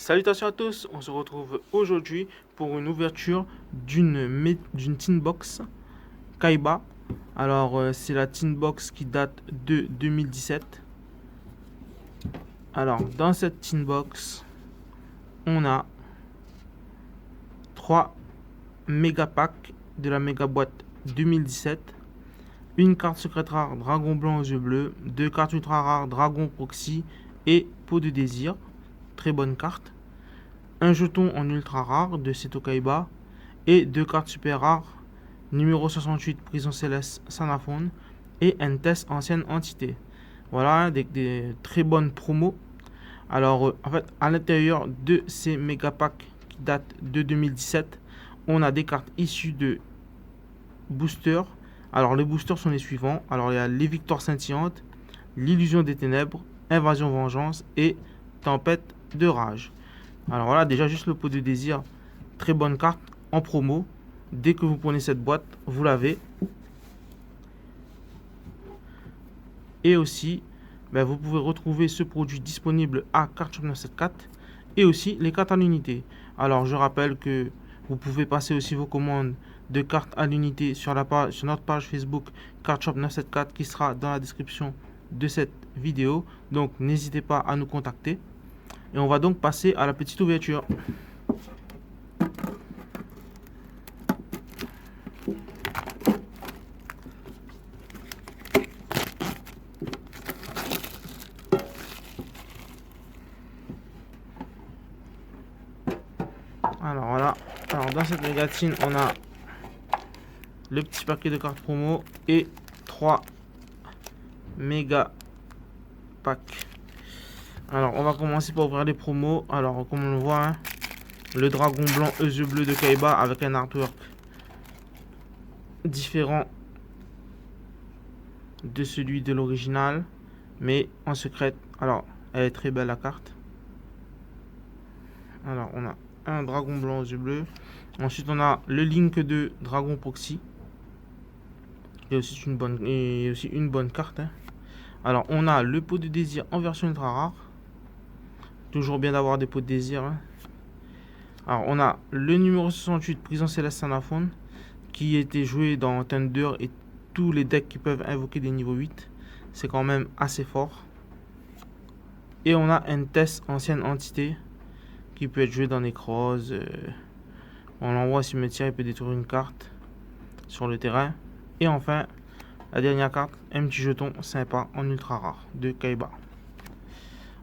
Salutations à tous, on se retrouve aujourd'hui pour une ouverture d'une tin box Kaiba. Alors c'est la tin box qui date de 2017. Alors dans cette tin box, on a 3 méga packs de la méga boîte 2017, une carte secrète rare Dragon Blanc aux yeux bleus, 2 cartes ultra rares Dragon Proxy et Peau de désir, très bonne carte. Un jeton en ultra rare de Seto Kaiba et 2 cartes super rares, numéro 68 Prison Céleste Sanaphone et Entes ancienne entité. Voilà des très bonnes promos. Alors en fait à l'intérieur de ces méga packs qui datent de 2017, on a des cartes issues de boosters. Alors les boosters sont les suivants. Alors il y a les victoires scintillantes, l'illusion des ténèbres, invasion vengeance et tempête de rage. Alors voilà, déjà juste le pot de désir, très bonne carte en promo. Dès que vous prenez cette boîte, vous l'avez. Et aussi, vous pouvez retrouver ce produit disponible à Cardshop 974 et aussi les cartes à l'unité. Alors je rappelle que vous pouvez passer aussi vos commandes de cartes à l'unité sur notre page Facebook Cardshop 974 qui sera dans la description de cette vidéo. Donc n'hésitez pas à nous contacter. Et on va donc passer à la petite ouverture. Alors voilà. Alors dans cette mégatine, on a le petit paquet de cartes promo et 3 méga packs. Alors on va commencer par ouvrir les promos. Alors comme on le voit, le dragon blanc aux yeux bleus de Kaiba avec un artwork différent de celui de l'original, mais en secret. Alors elle est très belle la carte. Alors on a un dragon blanc aux yeux bleus. Ensuite on a le Link de Dragon Proxy. Il y a aussi une bonne carte. Alors on a le pot de désir en version ultra rare. Toujours bien d'avoir des pots de désir. Alors on a le numéro 68 Prison Céleste Sanaphone qui était joué dans Thunder et tous les decks qui peuvent invoquer des niveaux 8. C'est quand même assez fort. Et on a Entes ancienne entité qui peut être joué dans Necrose. On l'envoie au cimetière, il peut détruire une carte sur le terrain. Et enfin, la dernière carte, un petit jeton sympa en ultra rare de Kaiba.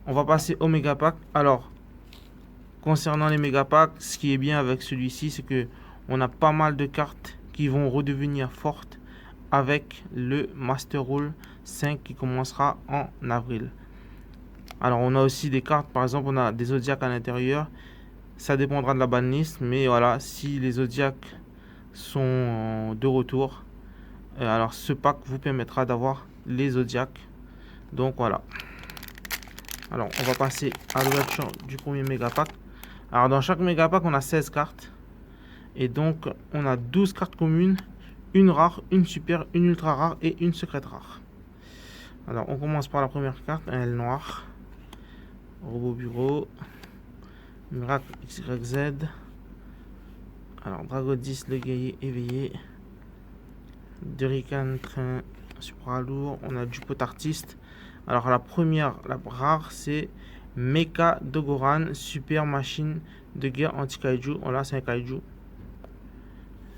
On va passer au méga pack. Alors, concernant les méga packs, ce qui est bien avec celui-ci, c'est que on a pas mal de cartes qui vont redevenir fortes avec le Master Rule 5 qui commencera en avril. Alors, on a aussi des cartes, par exemple, on a des Zodiacs à l'intérieur. Ça dépendra de la banlist, mais voilà, si les Zodiacs sont de retour, alors ce pack vous permettra d'avoir les Zodiacs. Donc voilà. Alors on va passer à l'ouverture du premier méga pack. Alors dans chaque méga pack on a 16 cartes. Et donc on a 12 cartes communes, une rare, une super, une ultra rare et une secrète rare. Alors on commence par la première carte, un L noir. Robot bureau. Miracle XYZ. Alors Dragon 10, le guerrier éveillé. Durican train supra lourd. On a du pot artiste. Alors la première, la rare, c'est Mecha Dogoran, super machine de guerre anti-kaiju. Voilà, c'est un kaiju.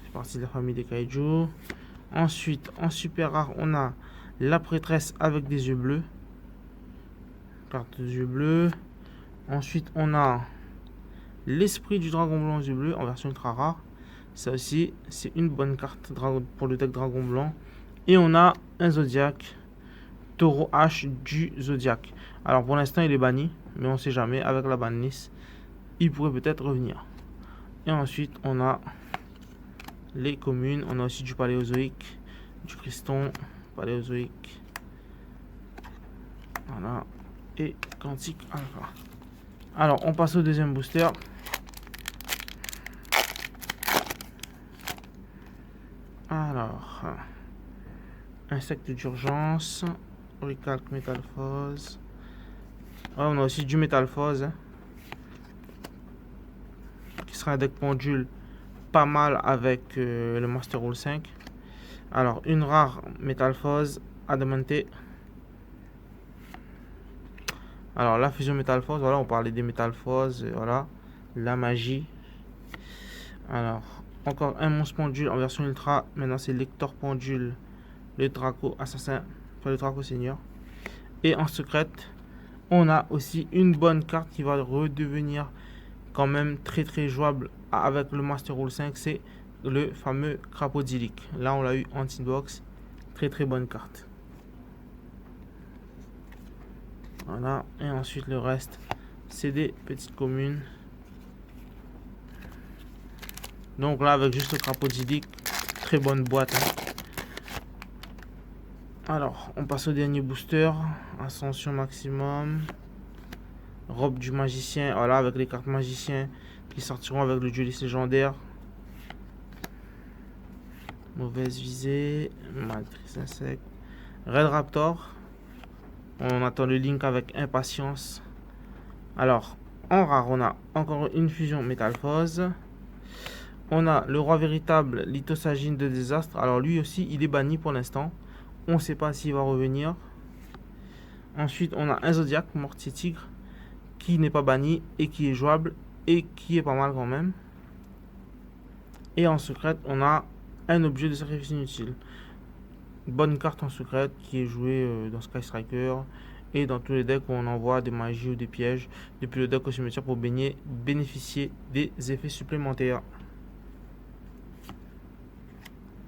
C'est parti de la famille des kaiju. Ensuite, en super rare, on a la prêtresse avec des yeux bleus. Carte des yeux bleus. Ensuite, on a l'esprit du dragon blanc aux yeux bleus en version ultra rare. Ça aussi, c'est une bonne carte pour le deck dragon blanc. Et on a un Zodiac. Taureau H du Zodiac. Alors pour l'instant il est banni, mais on sait jamais, avec la banlist, il pourrait peut-être revenir. Et ensuite on a les communes, on a aussi du paléozoïque, du Criston, paléozoïque. Voilà. Et quantique alpha. Alors on passe au deuxième booster. Alors, insecte d'urgence. Recalque Métalphose. Ouais, on a aussi du Métalphose. sera un deck pendule pas mal avec le Master Rule 5. Alors, une rare Métalphose, Adamante. Alors, la fusion Métalphose, voilà, on parlait des Métalphoses, voilà, la magie. Alors, encore un monstre pendule en version ultra. Maintenant, c'est Lector pendule, le Draco assassin, enfin le Draco seigneur. Et en secrète, on a aussi une bonne carte qui va redevenir quand même très jouable avec le Master Rule 5, c'est le fameux Crapodilic. Là, on l'a eu en box, très bonne carte. Voilà, et ensuite le reste, c'est des petites communes. Donc là, avec juste le Crapodilic, très bonne boîte. Hein. Alors, on passe au dernier booster, Ascension maximum. Robe du magicien, voilà, avec les cartes magiciens qui sortiront avec le dueliste légendaire. Mauvaise visée, matrice insecte, Red Raptor. On attend le link avec impatience. Alors, en rare, on a encore une fusion Métalphose. On a le roi véritable, Lithosagine de désastre. Alors lui aussi, il est banni pour l'instant. On ne sait pas s'il va revenir. Ensuite, on a un Zodiac, Mortier Tigre, qui n'est pas banni et qui est jouable et qui est pas mal quand même. Et en secrète, on a un objet de sacrifice inutile. Bonne carte en secrète qui est jouée dans Sky Striker et dans tous les decks où on envoie des magies ou des pièges depuis le deck au cimetière pour bénéficier des effets supplémentaires.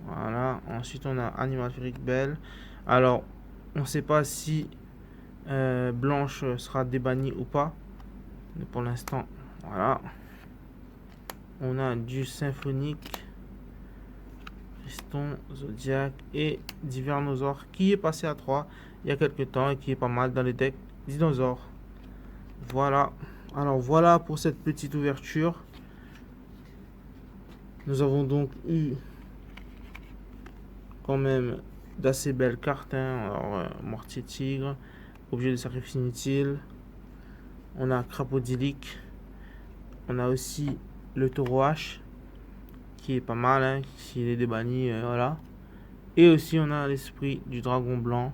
Voilà, ensuite on a Animal Féerique Belle. Alors, on ne sait pas si Blanche sera débannie ou pas. Mais pour l'instant, voilà. On a du Symphonique, Piston, Zodiac et Divernosaure qui est passé à 3 il y a quelques temps et qui est pas mal dans les decks dinosaures. Voilà. Alors voilà pour cette petite ouverture. Nous avons donc eu quand même d'assez belles cartes. Hein. Alors, Mortier Tigre, objet de sacrifice inutile. On a Crapodilic. On a aussi le Taureau H qui est pas mal, hein, s'il est débanni, voilà. Et aussi on a l'esprit du Dragon Blanc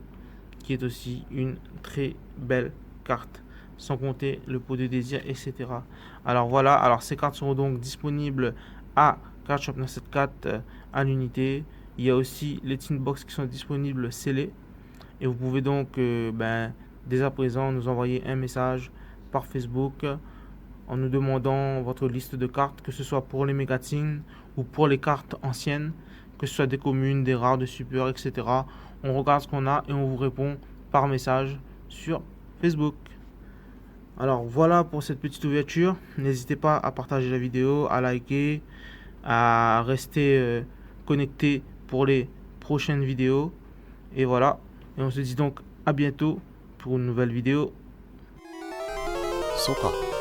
qui est aussi une très belle carte, sans compter le pot de désir, etc. Alors voilà, alors ces cartes seront donc disponibles à Card Shop 974 à l'unité. Il y a aussi les tin box qui sont disponibles scellés et vous pouvez donc dès à présent nous envoyer un message par Facebook en nous demandant votre liste de cartes, que ce soit pour les mégatines ou pour les cartes anciennes, que ce soit des communes, des rares, des super, etc. On regarde ce qu'on a et on vous répond par message sur Facebook. Alors voilà pour cette petite ouverture. N'hésitez pas à partager la vidéo, à liker, à rester connecté pour les prochaines vidéos. Et voilà. Et on se dit donc à bientôt pour une nouvelle vidéo. Soka.